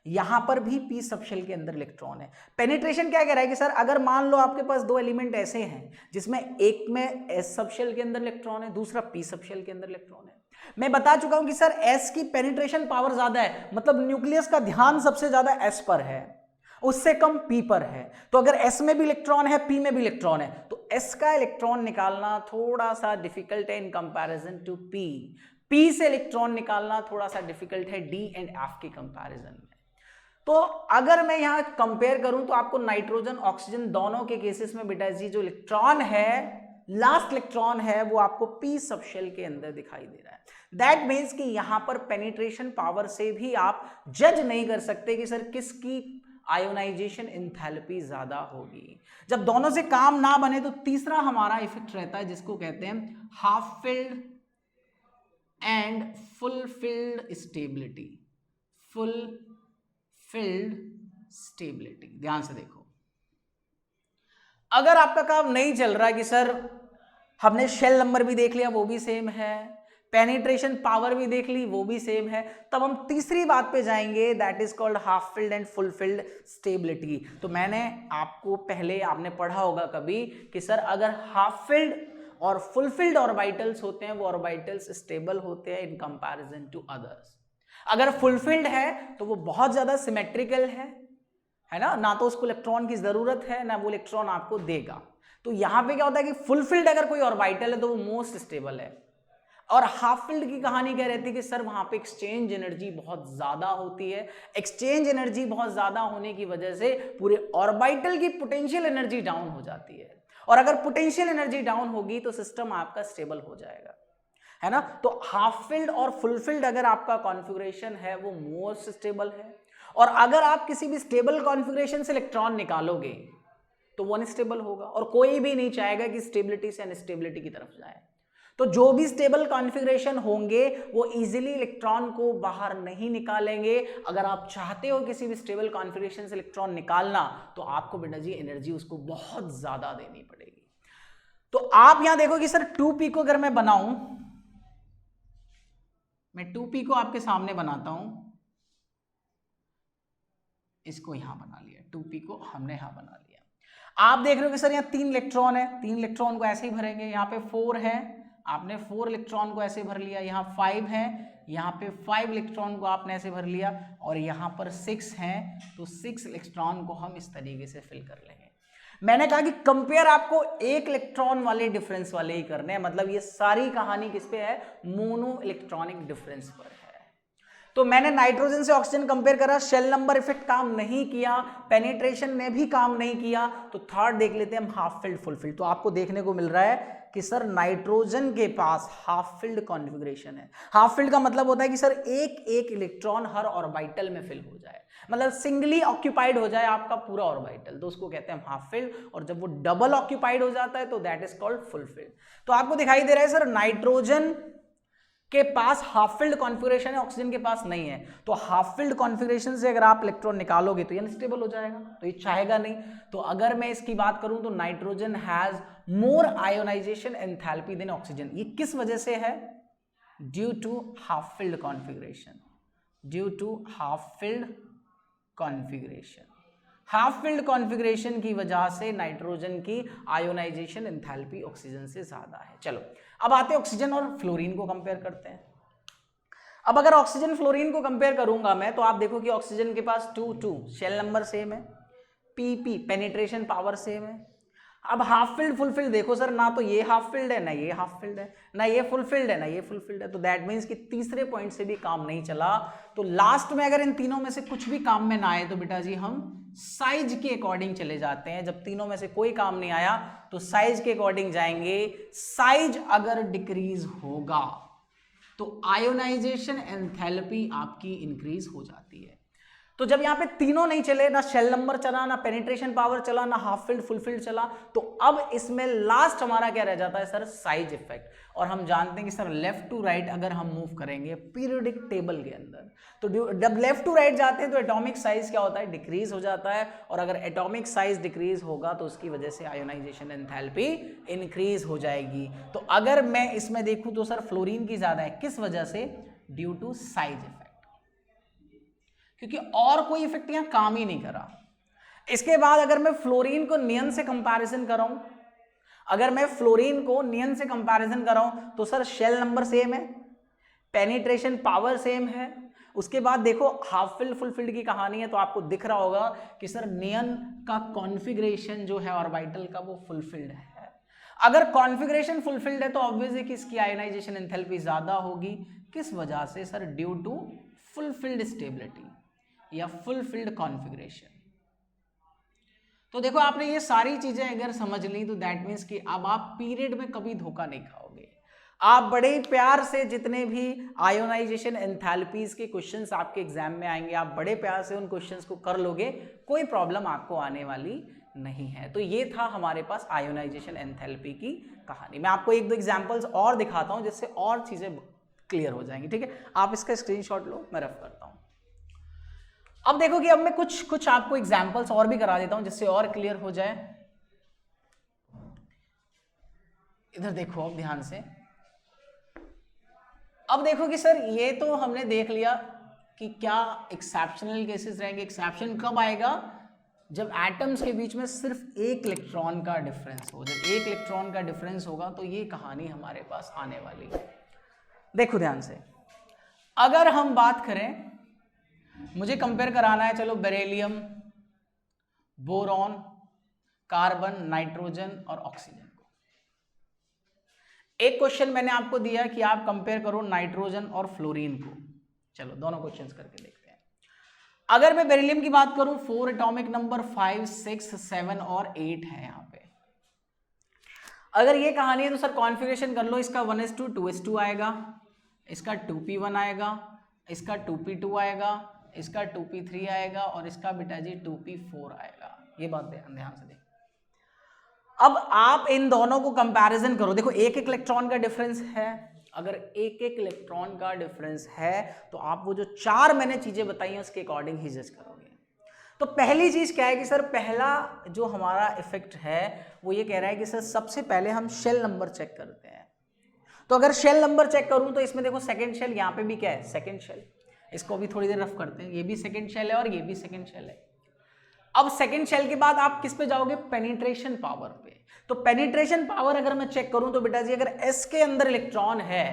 यहां पर भी पी सब शेल के अंदर इलेक्ट्रॉन है। पेनिट्रेशन क्या कह रहा है कि सर अगर मान लो आपके पास दो एलिमेंट ऐसे हैं जिसमें एक में एस सब शेल के अंदर इलेक्ट्रॉन है, दूसरा पी सब शेल के अंदर इलेक्ट्रॉन है। मैं बता चुका हूं कि सर एस की पेनिट्रेशन पावर ज्यादा है, मतलब न्यूक्लियस का ध्यान सबसे ज्यादा एस पर है, उससे कम पी पर है। तो अगर एस में भी इलेक्ट्रॉन है, पी में भी इलेक्ट्रॉन है, तो एस का इलेक्ट्रॉन निकालना थोड़ा सा डिफिकल्ट है in comparison to P. P से इलेक्ट्रॉन निकालना थोड़ा सा डिफिकल्ट है डी एंड एफ के कंपैरिजन में। तो अगर मैं यहां कंपेयर करूं तो आपको नाइट्रोजन ऑक्सीजन दोनों के केसेस में बेटा जी जो इलेक्ट्रॉन है, लास्ट इलेक्ट्रॉन है, वो आपको पी सब शेल के अंदर दिखाई दे रहा है। दैट मीन्स कि यहां पर पेनिट्रेशन पावर से भी आप जज नहीं कर सकते कि सर किसकी आयोनाइजेशन एंथैल्पी ज्यादा होगी। जब दोनों से काम ना बने तो तीसरा हमारा इफेक्ट रहता है जिसको कहते हैं half filled and fulfilled stability. Fulfilled stability, ध्यान से देखो, अगर आपका काम नहीं चल रहा है कि सर हमने शेल नंबर भी देख लिया वो भी सेम है, पेनिट्रेशन पावर भी देख ली वो भी सेम है, तब हम तीसरी बात पे जाएंगे, that is called half filled and fulfilled stability. तो मैंने आपको पहले आपने पढ़ा होगा कभी कि सर अगर हाफ फिल्ड और फुलफिल्ड ऑर्बिटल्स होते हैं वो ऑर्बिटल्स स्टेबल होते हैं इन कंपैरिजन टू अदर्स। अगर फुलफिल्ड है तो वो बहुत ज्यादा सिमेट्रिकल है ना तो उसको इलेक्ट्रॉन की जरूरत है ना वो इलेक्ट्रॉन आपको देगा। तो यहां पे क्या होता है कि फुलफिल्ड अगर कोई ऑर्बिटल है तो वो मोस्ट स्टेबल है, और हाफ फिल्ड की कहानी क्या रहती है कि सर वहां पे एक्सचेंज एनर्जी बहुत ज्यादा होती है। एक्सचेंज एनर्जी बहुत ज्यादा होने की वजह से पूरे ऑर्बिटल की पोटेंशियल एनर्जी डाउन हो जाती है, और अगर पोटेंशियल एनर्जी डाउन होगी तो सिस्टम आपका स्टेबल हो जाएगा, है ना। तो हाफ फिल्ड और फुलफिल्ड अगर आपका कॉन्फ़िगरेशन है वो मोस्ट स्टेबल है, और अगर आप किसी भी स्टेबल कॉन्फ़िगरेशन से इलेक्ट्रॉन निकालोगे तो वो अनस्टेबल होगा, और कोई भी नहीं चाहेगा कि स्टेबिलिटी से अनस्टेबिलिटी की तरफ जाए। तो जो भी स्टेबल कॉन्फ़िगरेशन होंगे वो इजीली इलेक्ट्रॉन को बाहर नहीं निकालेंगे। अगर आप चाहते हो किसी भी स्टेबल कॉन्फ़िगरेशन से इलेक्ट्रॉन निकालना तो आपको बेटा जी एनर्जी उसको बहुत ज्यादा देनी पड़ेगी। तो आप यहां देखो कि सर 2p को अगर मैं बनाऊं, मैं 2p को आपके सामने बनाता हूं, इसको यहां बना लिया, 2p को हमने यहां बना लिया। आप देख रहे हो कि सर यहाँ 3 इलेक्ट्रॉन है, 3 इलेक्ट्रॉन को ऐसे ही भरेंगे, यहाँ पे 4 है, आपने 4 इलेक्ट्रॉन को ऐसे भर लिया, यहाँ 5 है, यहाँ पे 5 इलेक्ट्रॉन को आपने ऐसे भर लिया, और यहाँ पर 6 हैं, तो 6 इलेक्ट्रॉन को हम इस तरीके से फिल कर लेंगे। मैंने कहा कि कंपेयर आपको एक इलेक्ट्रॉन वाले डिफरेंस वाले ही करने हैं, मतलब ये सारी कहानी किस पे है, मोनो इलेक्ट्रॉनिक डिफरेंस पर है। तो मैंने नाइट्रोजन से ऑक्सीजन कंपेयर करा, शेल नंबर इफेक्ट काम नहीं किया, पेनिट्रेशन ने भी काम नहीं किया, तो थर्ड देख लेते हैं हम हाफ फिल्ड फुलफिल्ड। तो आपको देखने को मिल रहा है कि सर नाइट्रोजन के पास हाफ फिल्ड कॉन्फ़िगरेशन है। हाफ फिल्ड का मतलब होता है कि सर एक एक इलेक्ट्रॉन हर ऑर्बिटल में फिल हो जाए, मतलब सिंगली ऑक्यूपाइड हो जाए आपका पूरा ऑर्बिटल, तो उसको कहते हैं हाफ फिल्ड। और जब वो डबल ऑक्यूपाइड हो जाता है तो that is called full field. तो आपको दिखाई दे रहा है सर नाइट्रोजन के पास हाफ फिल्ड कॉन्फ़िगरेशन है, ऑक्सीजन के पास नहीं है, तो हाफ फिल्ड कॉन्फ़िगरेशन से अगर आप इलेक्ट्रॉन निकालोगे तो ये अनस्टेबल हो जाएगा, तो ये चाहेगा नहीं। तो अगर मैं इसकी बात करूं तो nitrogen has more ionization enthalpy than oxygen. ये किस वजह से है, due to half filled configuration, due to half filled configuration. Half filled configuration की वजह से नाइट्रोजन की आयोनाइजेशन एंथैल्पी ऑक्सीजन से ज्यादा है। चलो अब आते हैं ऑक्सीजन और फ्लोरीन को कंपेयर करते हैं। अब अगर ऑक्सीजन फ्लोरीन को कंपेयर करूंगा मैं, तो आप देखो कि ऑक्सीजन के पास 2 शेल नंबर सेम है, पी पेनिट्रेशन पावर सेम है। अब हाफ फिल्ड फुलफिल्ड देखो सर, ना तो ये हाफ फिल्ड है, ना ये हाफ फिल्ड है, ना ये फुलफिल्ड है, ना ये फुलफिल्ड है, तो दैट मीन्स कि तीसरे पॉइंट से भी काम नहीं चला। तो लास्ट में अगर इन तीनों में से कुछ भी काम में ना आए तो बेटा जी हम साइज के अकॉर्डिंग चले जाते हैं। जब तीनों में से कोई काम नहीं आया तो साइज के अकॉर्डिंग जाएंगे। साइज अगर डिक्रीज होगा तो आयोनाइजेशन एंथैल्पी आपकी इंक्रीज हो जाती है। तो जब यहाँ पे तीनों नहीं चले, ना शेल नंबर चला, ना पेनिट्रेशन पावर चला, ना हाफ फिल्ड फुल फिल्ड चला, तो अब इसमें लास्ट हमारा क्या रह जाता है सर, साइज इफेक्ट। और हम जानते हैं कि सर लेफ्ट टू राइट अगर हम मूव करेंगे पीरियोडिक टेबल के अंदर, तो जब लेफ्ट टू राइट जाते हैं तो एटॉमिक साइज क्या होता है, डिक्रीज हो जाता है। और अगर एटॉमिक साइज डिक्रीज होगा तो उसकी वजह से आयोनाइजेशन एंथैल्पी इंक्रीज हो जाएगी। तो अगर मैं इसमें देखूं तो सर फ्लोरीन की ज्यादा है, किस वजह से, ड्यू टू साइज इफेक्ट, क्योंकि और कोई इफेक्ट यहां काम ही नहीं करा। इसके बाद अगर मैं फ्लोरीन को नियन से कंपैरिजन कर रहा हूं, अगर मैं फ्लोरीन को नियन से कंपैरिजन कर रहा हूं तो सर शेल नंबर सेम है, पेनिट्रेशन पावर सेम है। उसके बाद देखो हाफ फिल्ड फुल फिल्ड की कहानी है, तो आपको दिख रहा होगा कि सर नियन का कॉन्फ़िगरेशन जो है ऑर्बिटल का वो फुलफिल्ड है। अगर कॉन्फ़िगरेशन फुलफिल्ड है तो ऑब्वियसली कि इसकी आयोनाइजेशन एंथैल्पी ज्यादा होगी, किस वजह से sir, due to fulfilled stability या फुलफिल्ड कॉन्फ़िगरेशन। तो देखो आपने ये सारी चीजें अगर समझ ली तो दैट मीन्स कि अब आप पीरियड में कभी धोखा नहीं खाओगे। आप बड़े प्यार से जितने भी आयोनाइजेशन एंथैल्पीज के क्वेश्चंस आपके एग्जाम में आएंगे, आप बड़े प्यार से उन क्वेश्चंस को कर लोगे, कोई प्रॉब्लम आपको आने वाली नहीं है। तो ये था हमारे पास आयोनाइजेशन एंथैल्पी की कहानी। मैं आपको एक दो एग्जांपल्स और दिखाता हूं जिससे और चीजें क्लियर हो जाएंगी। ठीक है, आप इसका स्क्रीनशॉट लो, मैं रफ करता हूं। अब देखो कि अब मैं कुछ आपको एग्जांपल्स और भी करा देता हूं जिससे और क्लियर हो जाए। इधर देखो अब ध्यान से। अब देखो कि सर ये तो हमने देख लिया कि क्या एक्सेप्शनल केसेस रहेंगे। एक्सेप्शन कब आएगा, जब एटम्स के बीच में सिर्फ एक इलेक्ट्रॉन का डिफरेंस हो। जब एक इलेक्ट्रॉन का डिफरेंस होगा तो ये कहानी हमारे पास आने वाली है। देखो ध्यान से, अगर हम बात करें, मुझे कंपेयर कराना है, चलो बेरिलियम, बोरॉन, कार्बन, नाइट्रोजन और ऑक्सीजन को। एक क्वेश्चन मैंने आपको दिया कि आप कंपेयर करो नाइट्रोजन और फ्लोरीन को। चलो दोनों क्वेश्चंस करके देखते हैं। अगर मैं बेरिलियम की बात करूं, 4 एटॉमिक नंबर 5, 6, 7 और 8 है यहां पे। अगर ये कहानी है तो सर कॉन्फ़िगरेशन कर लो, इसका 1s2 2s2 आएगा, इसका 2p1 आएगा, इसका 2p2 आएगा, इसका 2p3 आएगा और इसका बेटा जी 2p4 आएगा। ये बात ध्यान से देखो। अब आप इन दोनों को कंपैरिजन करो, देखो एक एक इलेक्ट्रॉन का डिफरेंस है। अगर एक एक इलेक्ट्रॉन का डिफरेंस है तो आप वो जो 4 मैंने चीजें बताई हैं उसके अकॉर्डिंग ही जज करोगे। तो पहली चीज क्या है कि सर पहला जो हमारा इफेक्ट है वो ये कह रहा है कि सर सबसे पहले हम शेल नंबर चेक करते हैं। तो अगर शेल नंबर चेक करूं तो इसमें देखो सेकेंड शेल, यहाँ पे भी क्या है, सेकेंड शेल। इसको भी थोड़ी देर रफ करते हैं, ये भी सेकेंड शेल है और ये भी सेकेंड शेल है। अब सेकेंड शेल के बाद आप किस पे जाओगे, पेनिट्रेशन पावर पे। तो पेनिट्रेशन पावर अगर मैं चेक करूं तो बेटा जी अगर S के अंदर इलेक्ट्रॉन है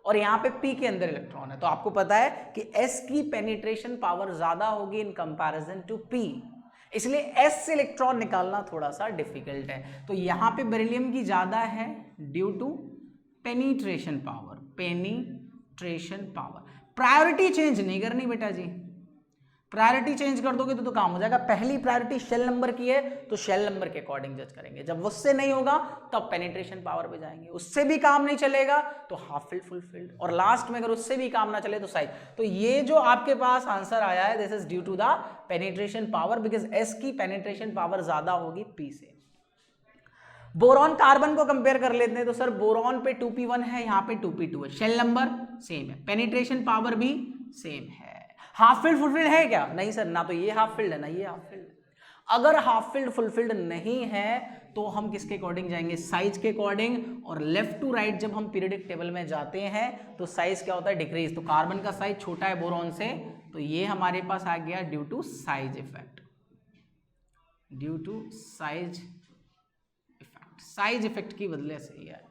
और यहां पे P के अंदर इलेक्ट्रॉन है, तो आपको पता है कि S की पेनिट्रेशन पावर ज्यादा होगी इन कंपैरिजन टू P, इसलिए S से इलेक्ट्रॉन निकालना थोड़ा सा डिफिकल्ट है। तो यहां पे बेरिलियम की ज्यादा है due to penetration power. Penetration power, priority change नहीं करनी बेटा जी। प्रायोरिटी चेंज कर दोगे तो काम हो जाएगा। पहली प्रायोरिटी शेल नंबर की है तो शेल नंबर के अकॉर्डिंग जज करेंगे। जब उससे नहीं होगा तब पेनिट्रेशन पावर पे जाएंगे। उससे भी काम नहीं चलेगा तो हाफ फिल्ड फुल फिल्ड, और लास्ट में अगर उससे भी काम ना चले तो साइज। तो ये जो आपके पास आंसर आया है this is due to the penetration power, because S की पेनिट्रेशन पावर ज्यादा होगी पी से। बोरॉन कार्बन को कंपेयर कर लेते हैं तो सर बोरॉन पे 2p1 है, यहाँ पे 2p2 है, शेल नंबर सेम है, पेनिट्रेशन पावर भी सेम है। हाफ फिल्ड फुलफिल्ड है क्या, नहीं सर, ना तो ये हाफ फिल्ड है ना ये हाफ फिल्ड। अगर हाफ फिल्ड फुलफिल्ड नहीं है तो हम किसके अकॉर्डिंग जाएंगे, साइज के अकॉर्डिंग। और लेफ्ट टू राइट जब हम पीरियोडिक टेबल में जाते हैं तो साइज क्या होता है, डिक्रीज। तो कार्बन का साइज छोटा है बोरॉन से, तो ये हमारे पास आ गया due to size effect, due to size effect. Size effect की बदले से ही है।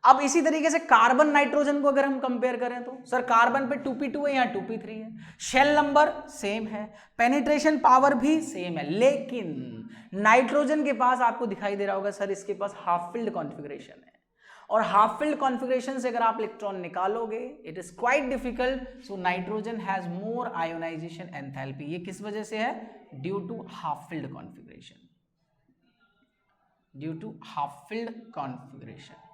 अब इसी तरीके से कार्बन नाइट्रोजन को अगर हम कंपेयर करें तो सर कार्बन पे 2p2 है, यहाँ 2p3 है, शेल नंबर सेम है, पेनिट्रेशन पावर भी सेम है, लेकिन नाइट्रोजन के पास आपको दिखाई दे रहा होगा सर इसके पास हाफ फिल्ड कॉन्फ़िगरेशन है, और हाफ फिल्ड कॉन्फ़िगरेशन से अगर आप इलेक्ट्रॉन निकालोगे it is quite difficult. So nitrogen has more ionization enthalpy. ये किस वजह से है, due to half filled configuration, due to half filled configuration.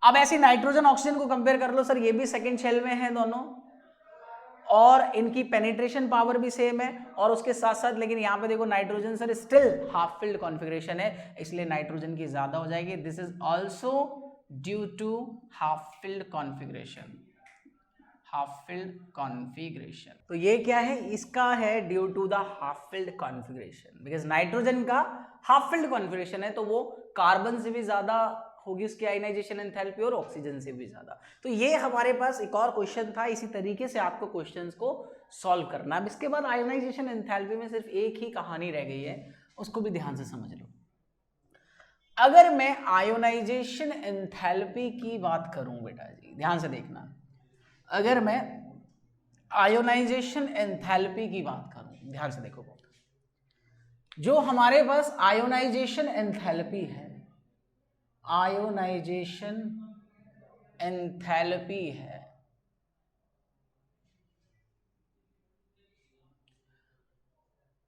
अब ऐसे नाइट्रोजन ऑक्सीजन को कंपेयर कर लो सर, ये भी सेकंड शेल में है दोनों, और इनकी पेनिट्रेशन पावर भी सेम है, और उसके साथ साथ लेकिन यहाँ पे देखो nitrogen sir still half filled configuration है, इसलिए नाइट्रोजन की ज्यादा हो जाएगी। This is also due to half filled configuration, half filled configuration. तो ये क्या है, इसका है due to the half filled configuration, because nitrogen का हाफ फिल्ड कॉन्फ़िगरेशन है तो वो कार्बन से भी ज्यादा होगी उसकी आयोनाइजेशन एंथैल्पी और ऑक्सीजन से भी ज्यादा। तो ये हमारे पास एक और क्वेश्चन था, इसी तरीके से आपको क्वेश्चंस को सॉल्व करना। अब इसके बाद आयोनाइजेशन एंथैल्पी में सिर्फ एक ही कहानी रह गई है, उसको भी ध्यान से समझ लो। अगर मैं आयोनाइजेशन एंथैल्पी की बात करूं बेटा जी, ध्यान से देखना, अगर मैं आयोनाइजेशन एंथैल्पी की बात करूं, ध्यान से देखो, जो हमारे पास आयोनाइजेशन एंथैल्पी है, आयोनाइजेशन एंथैल्पी है,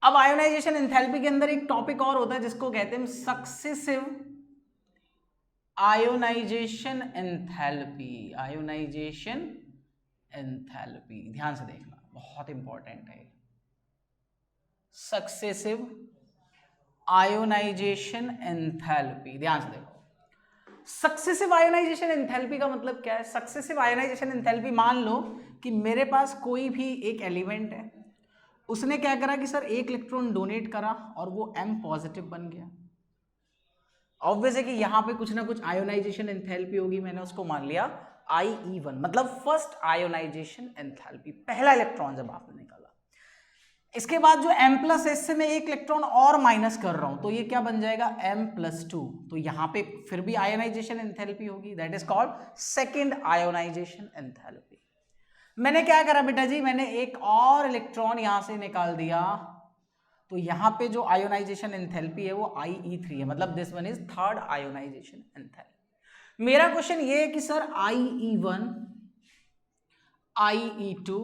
अब आयोनाइजेशन एंथैल्पी के अंदर एक टॉपिक और होता है जिसको कहते हैं successive ionisation enthalpy, ionisation enthalpy, ध्यान से देखना बहुत इंपॉर्टेंट है। सक्सेसिव आयोनाइजेशन एंथैल्पी, ध्यान से देखो, सक्सेसिव आयोनाइजेशन एंथैल्पी का मतलब क्या है। सक्सेसिव आयोनाइजेशन एंथैल्पी, मान लो कि मेरे पास कोई भी एक एलिमेंट है, उसने क्या करा कि सर एक इलेक्ट्रॉन डोनेट करा और वो M पॉजिटिव बन गया। ऑब्वियस है कि यहां पे कुछ ना कुछ आयोनाइजेशन एंथैल्पी होगी, मैंने उसको मान लिया IE1, मतलब फर्स्ट आयोनाइजेशन एंथैल्पी, पहला इलेक्ट्रॉन जब आपने निकाला। इसके बाद जो M+S से मैं एक इलेक्ट्रॉन और माइनस कर रहा हूं, तो ये क्या बन जाएगा M+2, तो यहां पे फिर भी आयोनाइजेशन एंथैल्पी होगी, that is called second ionization enthalpy. मैंने क्या करा बेटा जी, मैंने एक और इलेक्ट्रॉन यहां से निकाल दिया, तो यहां पे जो आयोनाइजेशन एंथैल्पी है वो IE3 है, मतलब this one is third ionization enthalpy. मेरा क्वेश्चन ये है कि सर IE1, IE2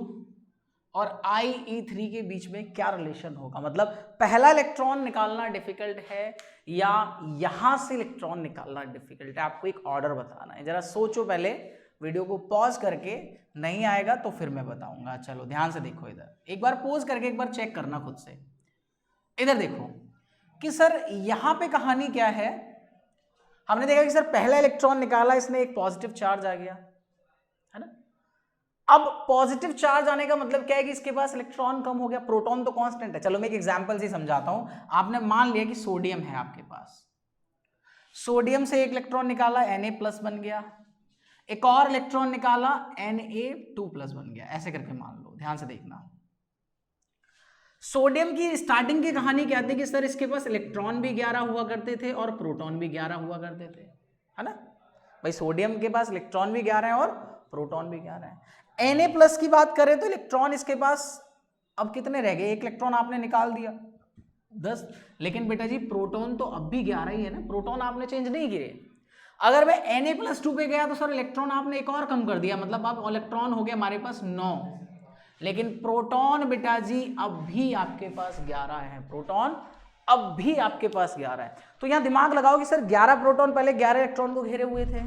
और IE3 के बीच में क्या रिलेशन होगा, मतलब पहला इलेक्ट्रॉन निकालना डिफिकल्ट है या यहां से इलेक्ट्रॉन निकालना डिफिकल्ट है, आपको एक ऑर्डर बताना है। जरा सोचो, पहले वीडियो को पॉज करके, नहीं आएगा तो फिर मैं बताऊंगा। चलो ध्यान से देखो, इधर एक बार पॉज करके एक बार चेक करना खुद से। इधर देखो कि सर यहां पे कहानी क्या है, हमने देखा कि सर पहला इलेक्ट्रॉन निकाला, इसमें एक पॉजिटिव चार्ज आ गया, है ना। अब पॉजिटिव चार्ज आने का मतलब क्या है कि इसके पास इलेक्ट्रॉन कम हो गया, प्रोटॉन तो कांस्टेंट है। चलो मैं एक एग्जांपल से समझाता हूं। आपने मान लिया कि सोडियम है आपके पास, सोडियम से एक इलेक्ट्रॉन निकाला, Na+ बन गया, एक और इलेक्ट्रॉन निकाला, Na2+ बन गया, ऐसे करके मान लो। ध्यान से देखना, सोडियम की स्टार्टिंग की कहानी क्या थी कि सर इसके पास इलेक्ट्रॉन भी 11 हुआ करते थे और प्रोटॉन भी 11 हुआ करते थे, है ना भाई। सोडियम के पास इलेक्ट्रॉन भी 11 है और प्रोटॉन भी 11 है। Na+ की बात करें तो इलेक्ट्रॉन इसके पास अब कितने रह गए, एक इलेक्ट्रॉन आपने निकाल दिया, 10, लेकिन बेटा जी प्रोटॉन तो अब भी 11 ही है ना, प्रोटॉन आपने चेंज नहीं किए। अगर मैं Na+2 पे गया तो सर इलेक्ट्रॉन आपने एक और कम कर दिया, मतलब अब इलेक्ट्रॉन हो गया हमारे पास 9, लेकिन प्रोटॉन बेटा जी अब भी आपके पास 11 है, प्रोटॉन अब भी आपके पास 11 है। तो यहां दिमाग लगाओ कि सर 11 प्रोटॉन पहले 11 इलेक्ट्रॉन को घेरे हुए थे,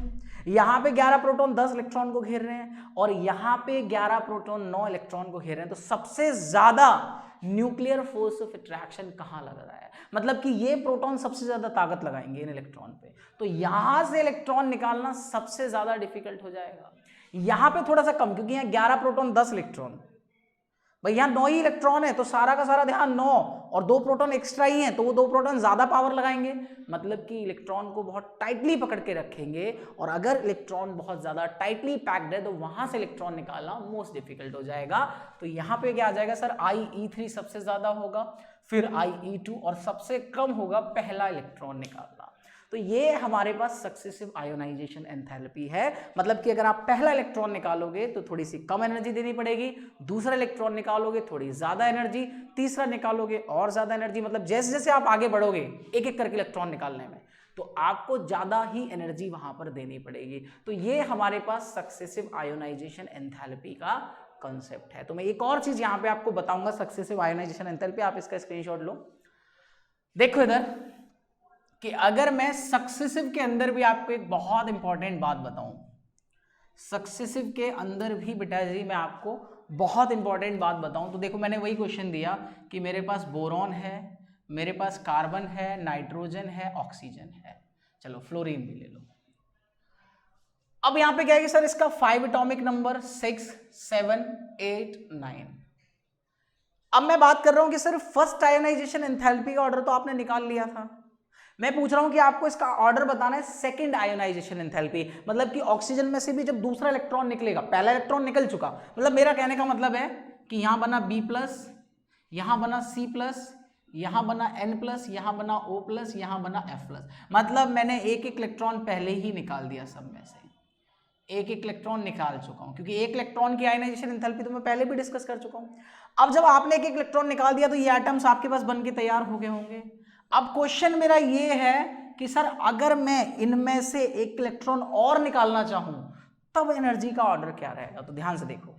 यहां पे 11 प्रोटॉन 10 इलेक्ट्रॉन को घेर रहे हैं, और यहां पे 11 प्रोटॉन 9 इलेक्ट्रॉन को घेर रहे हैं। तो सबसे ज्यादा न्यूक्लियर फोर्स ऑफ अट्रैक्शन कहां लग रहा है, मतलब कि ये प्रोटॉन सबसे ज्यादा ताकत लगाएंगे इन इलेक्ट्रॉन पे, तो यहां से इलेक्ट्रॉन निकालना सबसे ज्यादा डिफिकल्ट हो जाएगा। यहां पे थोड़ा सा कम, क्योंकि यहां 11 प्रोटॉन 10 इलेक्ट्रॉन, भाई यहाँ 9 ही इलेक्ट्रॉन है, तो सारा का सारा ध्यान 9, और 2 प्रोटॉन एक्स्ट्रा ही हैं, तो वो 2 प्रोटॉन ज्यादा पावर लगाएंगे, मतलब कि इलेक्ट्रॉन को बहुत टाइटली पकड़ के रखेंगे, और अगर इलेक्ट्रॉन बहुत ज्यादा टाइटली पैक्ड है तो वहां से इलेक्ट्रॉन निकालना मोस्ट डिफिकल्ट हो जाएगा। तो यहाँ पे क्या आ जाएगा सर, IE3 सबसे ज्यादा होगा, फिर IE2, और सबसे कम होगा पहला इलेक्ट्रॉन निकालना। तो ये हमारे पास सक्सेसिव आयोनाइजेशन एंथैल्पी है, मतलब कि अगर आप पहला इलेक्ट्रॉन निकालोगे तो थोड़ी सी कम एनर्जी देनी पड़ेगी, दूसरा इलेक्ट्रॉन निकालोगे थोड़ी ज्यादा एनर्जी, तीसरा निकालोगे और ज्यादा एनर्जी, मतलब जैसे जैसे आप आगे बढ़ोगे एक एक करके इलेक्ट्रॉन निकालने में, तो आपको ज्यादा ही एनर्जी वहां पर देनी पड़ेगी। तो ये हमारे पास सक्सेसिव आयोनाइजेशन एंथैल्पी का कॉन्सेप्ट है। तो मैं एक और चीज यहां पे आपको बताऊंगा, सक्सेसिव आयोनाइजेशन एंथैल्पी, आप इसका स्क्रीनशॉट लो। देखो इधर कि अगर मैं सक्सेसिव के अंदर भी आपको एक बहुत इंपॉर्टेंट बात बताऊं, सक्सेसिव के अंदर भी बेटा जी मैं आपको बहुत इंपॉर्टेंट बात बताऊं तो देखो, मैंने वही क्वेश्चन दिया कि मेरे पास बोरॉन है, मेरे पास कार्बन है, नाइट्रोजन है, ऑक्सीजन है, चलो फ्लोरीन भी ले लो। अब यहां पे क्या है कि सर इसका 5 एटॉमिक नंबर 6, 7, 8, 9। अब मैं बात कर रहा हूं कि सर फर्स्ट आयोनाइजेशन एंथैल्पी का ऑर्डर तो आपने निकाल लिया था, मैं पूछ रहा हूं कि आपको इसका ऑर्डर बताना है सेकंड आयोनाइजेशन एंथैल्पी, मतलब कि ऑक्सीजन में से भी जब दूसरा इलेक्ट्रॉन निकलेगा, पहला इलेक्ट्रॉन निकल चुका, मतलब मेरा कहने का मतलब है कि यहां बना B+, यहां बना C+, यहां बना N+, यहां बना O+, यहां बना F+, मतलब मैंने एक एक इलेक्ट्रॉन पहले ही निकाल दिया, सब में से एक एक इलेक्ट्रॉन निकाल चुका हूं, क्योंकि एक इलेक्ट्रॉन की आयोनाइजेशन एंथैल्पी तो मैं पहले भी डिस्कस कर चुका हूं। अब जब आपने एक एक इलेक्ट्रॉन निकाल दिया तो ये एटम्स आपके पास बन के तैयार हो गए होंगे। अब क्वेश्चन मेरा ये है कि सर अगर मैं इनमें से एक इलेक्ट्रॉन और निकालना चाहूं तब एनर्जी का ऑर्डर क्या रहेगा, तो ध्यान से देखो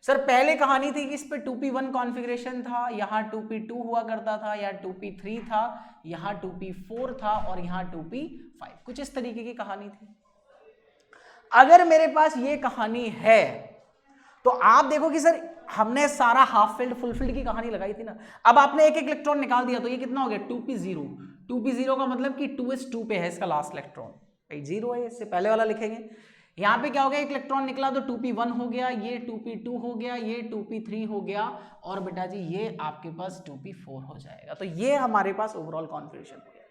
सर, पहले कहानी थी कि इस पे 2p1 कॉन्फ़िगरेशन था, यहाँ 2p2 हुआ करता था, यहाँ 2p3 था, यहाँ 2p4 था और यहाँ 2p5, कुछ इस तरीके की कहानी थी। अगर मेरे पास ये कहानी है तो आप देखो कि सर हमने सारा हाफ फिल्ड फुल फिल्ड की कहानी लगाई थी ना, अब आपने एक एक इलेक्ट्रॉन निकाल दिया तो ये कितना हो गया 2p0। 2p0 का मतलब कि 2s2 पे है इसका लास्ट इलेक्ट्रॉन, 0 है, इससे पहले वाला लिखेंगे। यहाँ पे क्या हो गया, एक इलेक्ट्रॉन निकला तो 2p1 हो गया, ये 2p2 हो गया, ये 2p3 हो गया और बेटा जी ये आपके पास 2p4 हो जाएगा। तो ये हमारे पास ओवरऑल कॉन्फ़िगरेशन हो गया।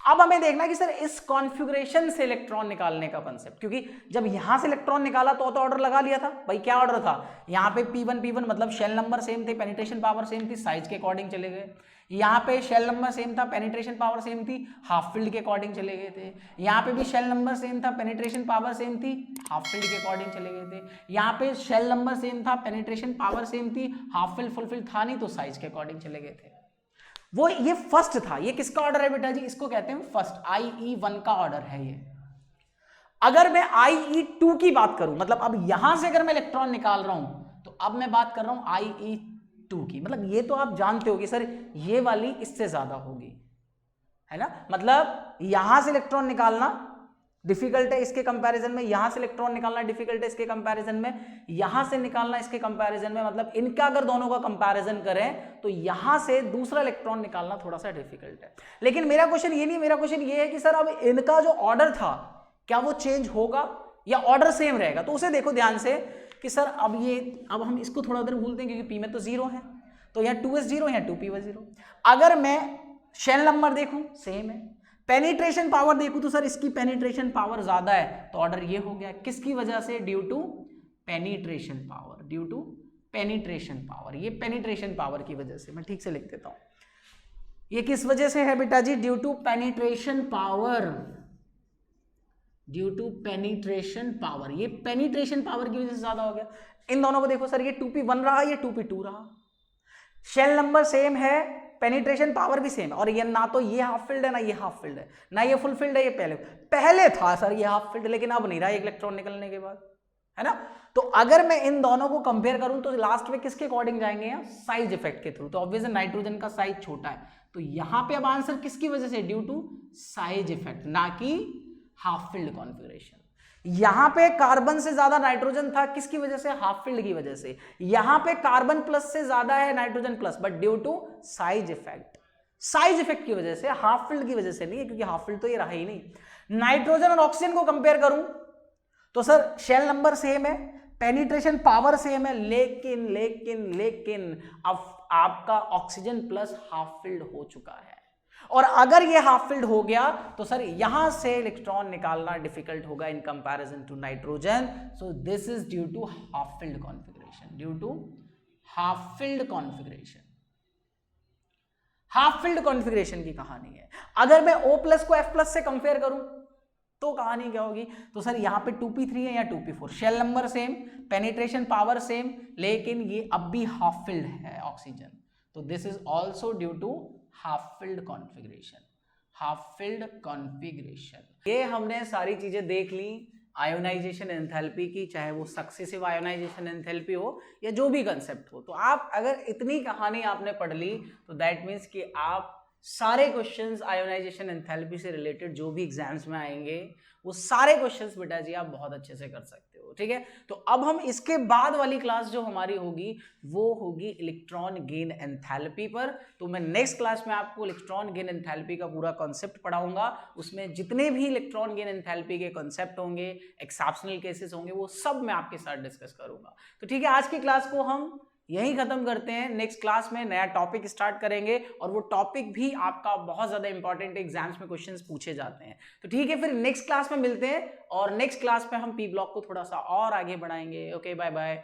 अब हमें देखना कि सर इस कॉन्फ़िगरेशन से इलेक्ट्रॉन निकालने का कांसेप्ट, क्योंकि जब यहां से इलेक्ट्रॉन निकाला तो ऑर्डर लगा लिया था भाई, क्या ऑर्डर था, यहाँ पे p1 मतलब शेल नंबर सेम थे, पेनिट्रेशन पावर सेम थी, साइज के अकॉर्डिंग चले गए। यहाँ पे शेल नंबर सेम था, पेनिट्रेशन पावर सेम थी, हाफ फील्ड के अकॉर्डिंग चले गए थे। यहाँ पे भी शेल नंबर सेम था, पेनिट्रेशन पावर सेम थी, हाफ फील्ड के अकॉर्डिंग चले गए थे। यहाँ पे शेल नंबर सेम था, पेनिट्रेशन पावर सेम थी, हाफ फील्ड फुल फील्ड था नहीं, तो साइज के अकॉर्डिंग चले गए थे। वो ये फर्स्ट था, ये किसका ऑर्डर है बेटा जी, इसको कहते हैं फर्स्ट, IE1 का ऑर्डर है ये। अगर मैं IE2 की बात करूं, मतलब अब यहां से अगर मैं इलेक्ट्रॉन निकाल रहा हूं तो अब मैं बात कर रहा हूं IE2 की, मतलब ये तो आप जानते हो कि सर ये वाली इससे ज्यादा होगी, है ना, मतलब यहां से इलेक्ट्रॉन निकालना डिफिकल्ट है इसके कंपैरिजन में, यहां से इलेक्ट्रॉन निकालना डिफिकल्ट है इसके कंपैरिजन में, यहां से निकालना इसके कंपैरिजन में, मतलब इनका अगर दोनों का कंपैरिजन करें तो यहां से दूसरा इलेक्ट्रॉन निकालना थोड़ा सा डिफिकल्ट है। लेकिन मेरा क्वेश्चन ये नहीं, मेरा क्वेश्चन ये है कि सर अब इनका जो ऑर्डर था क्या वो चेंज होगा या ऑर्डर सेम रहेगा, तो उसे देखो ध्यान से कि सर अब हम इसको थोड़ा देर भूलते हैं क्योंकि P में तो 0 है, तो यहाँ 2s0, यहाँ 2p0। अगर मैं शेल नंबर देखूं सेम है, पेनिट्रेशन पावर देखूं तो सर इसकी पेनिट्रेशन पावर ज्यादा है, तो ऑर्डर ये हो गया, किसकी वजह से, due to penetration power, due to penetration power, ये पेनिट्रेशन पावर की वजह से, मैं ठीक से लिख देता हूं, ये किस वजह से है बेटा जी, due to penetration power, due to penetration power, ये पेनिट्रेशन पावर की वजह से ज्यादा हो गया। इन दोनों को देखो सर, ये 2p1 रहा, ये 2p2 रहा, शेल नंबर सेम है, पेनिट्रेशन पावर भी सेम है, और ये ना तो ये हाफ फील्ड है ना ये हाफ फील्ड है, ना ये फुल फील्ड है, ये पहले था सर ये हाफ फील्ड, लेकिन अब नहीं रहा एक इलेक्ट्रॉन निकलने के बाद, है ना। तो अगर मैं इन दोनों को कंपेयर करूं तो लास्ट में किसके अकॉर्डिंग जाएंगे, साइज इफेक्ट के थ्रू, तो ऑब्वियसली नाइट्रोजन का साइज छोटा है, तो यहां पे अब आंसर किसकी वजह से, ड्यू टू साइज इफेक्ट, ना कि हाफ फील्ड कॉन्फ़िगरेशन। यहां पे कार्बन से ज्यादा नाइट्रोजन था, किसकी वजह से, हाफ फील्ड की वजह से। यहां पे कार्बन प्लस से ज्यादा है nitrogen plus, but due to size effect, size effect की वजह से, हाफ फील्ड की वजह से नहीं है, क्योंकि हाफ फील्ड तो ये रहा ही नहीं। नाइट्रोजन और ऑक्सीजन को कंपेयर करूं तो सर शेल नंबर सेम है, पेनिट्रेशन पावर सेम है, लेकिन लेकिन लेकिन अब आपका ऑक्सीजन प्लस हाफ फील्ड हो चुका है, और अगर ये हाफ फील्ड हो गया तो सर यहां से इलेक्ट्रॉन निकालना डिफिकल्ट होगा in comparison to nitrogen. So this is due to half filled configuration, due to half filled configuration, half filled configuration की कहानी है। अगर मैं O+ को F+ से कंपेयर करूं तो कहानी क्या होगी, तो सर यहां पे 2p3 है या 2p4, shell number same, penetration power same, लेकिन ये अब भी हाफ फील्ड है ऑक्सीजन, तो this is also due to half filled configuration, half filled configuration. ये हमने सारी चीजें देख ली आयोनाइजेशन एंथैल्पी की, चाहे वो सक्सेसिव आयोनाइजेशन एंथैल्पी हो या जो भी कंसेप्ट हो। तो आप अगर इतनी कहानी आपने पढ़ ली तो दैट मीन्स कि आप सारे क्वेश्चंस आयोनाइजेशन एंथैल्पी से रिलेटेड जो भी एग्जाम्स में आएंगे वो सारे क्वेश्चंस बेटा जी आप बहुत अच्छे से कर सकते हो, ठीक है। तो अब हम इसके बाद वाली क्लास जो हमारी होगी वो होगी इलेक्ट्रॉन गेन एंथैल्पी पर। तो मैं नेक्स्ट क्लास में आपको इलेक्ट्रॉन गेन एंथैल्पी का पूरा कॉन्सेप्ट पढ़ाऊंगा, उसमें जितने भी इलेक्ट्रॉन गेन एंथैल्पी के कॉन्सेप्ट होंगे, एक्सेप्शनल केसेस होंगे, वो सब मैं आपके साथ डिस्कस करूंगा। तो ठीक है, आज की क्लास को हम यही खत्म करते हैं। नेक्स्ट क्लास में नया टॉपिक स्टार्ट करेंगे और वो टॉपिक भी आपका बहुत ज्यादा इंपॉर्टेंट है, एग्जाम्स में क्वेश्चंस पूछे जाते हैं। तो ठीक है, फिर नेक्स्ट क्लास में मिलते हैं और नेक्स्ट क्लास में हम पी ब्लॉक को थोड़ा सा और आगे बढ़ाएंगे। Okay, bye bye.